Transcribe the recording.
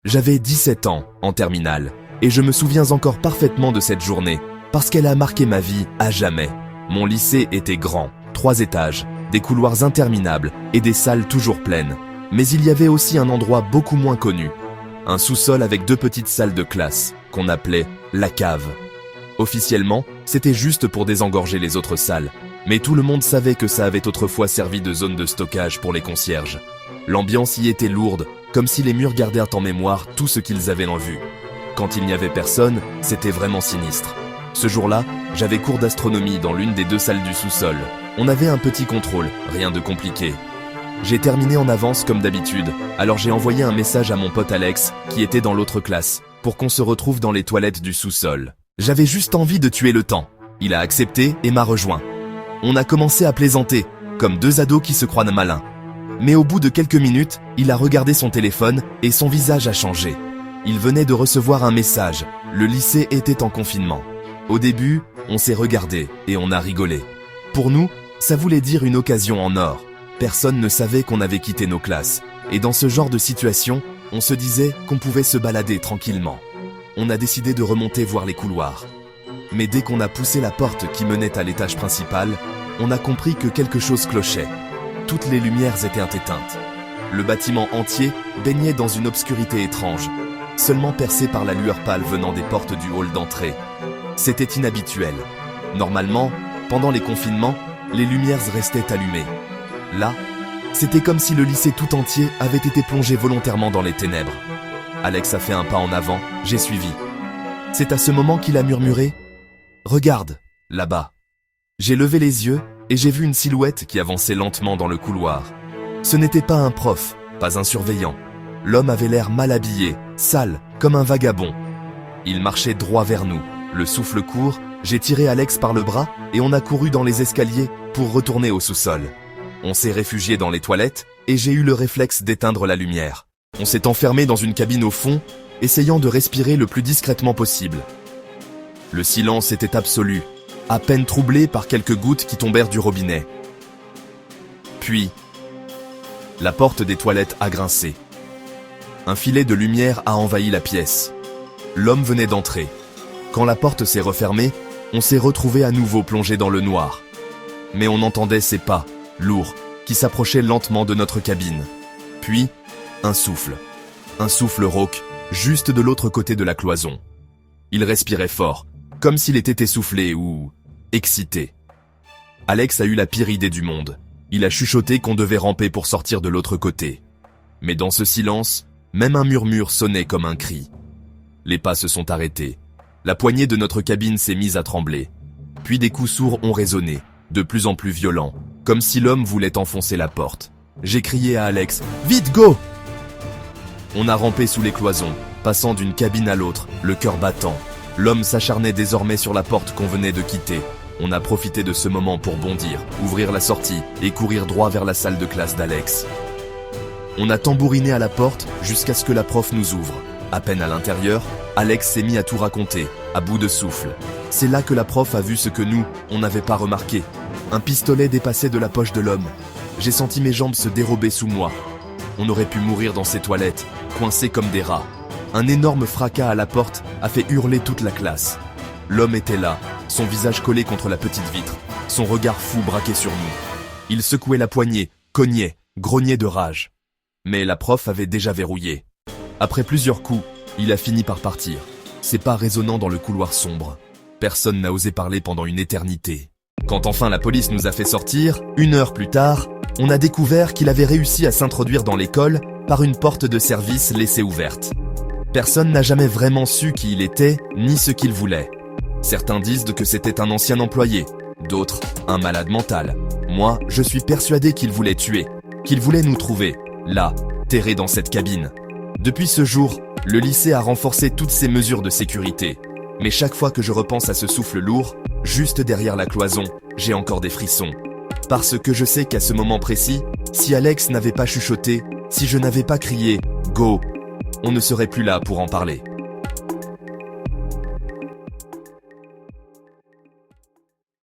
J'avais 17 ans, en terminale, et je me souviens encore parfaitement de cette journée, parce qu'elle a marqué ma vie à jamais. Mon lycée était grand, 3 étages, des couloirs interminables et des salles toujours pleines. Mais il y avait aussi un endroit beaucoup moins connu. Un sous-sol avec 2 petites salles de classe, qu'on appelait la cave. Officiellement, c'était juste pour désengorger les autres salles, mais tout le monde savait que ça avait autrefois servi de zone de stockage pour les concierges. L'ambiance y était lourde, comme si les murs gardèrent en mémoire tout ce qu'ils avaient en vue. Quand il n'y avait personne, c'était vraiment sinistre. Ce jour-là, j'avais cours d'astronomie dans l'une des 2 salles du sous-sol. On avait un petit contrôle, rien de compliqué. J'ai terminé en avance comme d'habitude, alors j'ai envoyé un message à mon pote Alex, qui était dans l'autre classe, pour qu'on se retrouve dans les toilettes du sous-sol. J'avais juste envie de tuer le temps. Il a accepté et m'a rejoint. On a commencé à plaisanter, comme 2 ados qui se croient malins. Mais au bout de quelques minutes, il a regardé son téléphone et son visage a changé. Il venait de recevoir un message. Le lycée était en confinement. Au début, on s'est regardé et on a rigolé. Pour nous, ça voulait dire une occasion en or. Personne ne savait qu'on avait quitté nos classes. Et dans ce genre de situation, on se disait qu'on pouvait se balader tranquillement. On a décidé de remonter voir les couloirs. Mais dès qu'on a poussé la porte qui menait à l'étage principal, on a compris que quelque chose clochait. Toutes les lumières étaient éteintes. Le bâtiment entier baignait dans une obscurité étrange, seulement percée par la lueur pâle venant des portes du hall d'entrée. C'était inhabituel. Normalement, pendant les confinements, les lumières restaient allumées. Là, c'était comme si le lycée tout entier avait été plongé volontairement dans les ténèbres. Alex a fait un pas en avant, j'ai suivi. C'est à ce moment qu'il a murmuré « Regarde, là-bas ». J'ai levé les yeux et j'ai vu une silhouette qui avançait lentement dans le couloir. Ce n'était pas un prof, pas un surveillant. L'homme avait l'air mal habillé, sale, comme un vagabond. Il marchait droit vers nous, le souffle court, j'ai tiré Alex par le bras et on a couru dans les escaliers pour retourner au sous-sol. On s'est réfugié dans les toilettes et j'ai eu le réflexe d'éteindre la lumière. On s'est enfermé dans une cabine au fond, essayant de respirer le plus discrètement possible. Le silence était absolu, à peine troublé par quelques gouttes qui tombèrent du robinet. Puis, la porte des toilettes a grincé. Un filet de lumière a envahi la pièce. L'homme venait d'entrer. Quand la porte s'est refermée, on s'est retrouvé à nouveau plongé dans le noir. Mais on entendait ses pas, lourds, qui s'approchaient lentement de notre cabine. Puis, un souffle rauque, juste de l'autre côté de la cloison. Il respirait fort, comme s'il était essoufflé ou excité. Alex a eu la pire idée du monde. Il a chuchoté qu'on devait ramper pour sortir de l'autre côté. Mais dans ce silence, même un murmure sonnait comme un cri. Les pas se sont arrêtés. La poignée de notre cabine s'est mise à trembler. Puis des coups sourds ont résonné, de plus en plus violents, comme si l'homme voulait enfoncer la porte. J'ai crié à Alex « Vite, go !» On a rampé sous les cloisons, passant d'une cabine à l'autre, le cœur battant. L'homme s'acharnait désormais sur la porte qu'on venait de quitter. On a profité de ce moment pour bondir, ouvrir la sortie et courir droit vers la salle de classe d'Alex. On a tambouriné à la porte jusqu'à ce que la prof nous ouvre. À peine à l'intérieur, Alex s'est mis à tout raconter, à bout de souffle. C'est là que la prof a vu ce que nous, on n'avait pas remarqué. Un pistolet dépassait de la poche de l'homme. J'ai senti mes jambes se dérober sous moi. On aurait pu mourir dans ces toilettes, coincés comme des rats. Un énorme fracas à la porte a fait hurler toute la classe. L'homme était là, son visage collé contre la petite vitre, son regard fou braqué sur nous. Il secouait la poignée, cognait, grognait de rage. Mais la prof avait déjà verrouillé. Après plusieurs coups, il a fini par partir, ses pas résonnant dans le couloir sombre. Personne n'a osé parler pendant une éternité. Quand enfin la police nous a fait sortir, 1 heure plus tard, on a découvert qu'il avait réussi à s'introduire dans l'école par une porte de service laissée ouverte. Personne n'a jamais vraiment su qui il était, ni ce qu'il voulait. Certains disent que c'était un ancien employé, d'autres, un malade mental. Moi, je suis persuadé qu'il voulait tuer, qu'il voulait nous trouver, là, terrés dans cette cabine. Depuis ce jour, le lycée a renforcé toutes ses mesures de sécurité. Mais chaque fois que je repense à ce souffle lourd, juste derrière la cloison, j'ai encore des frissons. Parce que je sais qu'à ce moment précis, si Alex n'avait pas chuchoté, si je n'avais pas crié « Go !», on ne serait plus là pour en parler.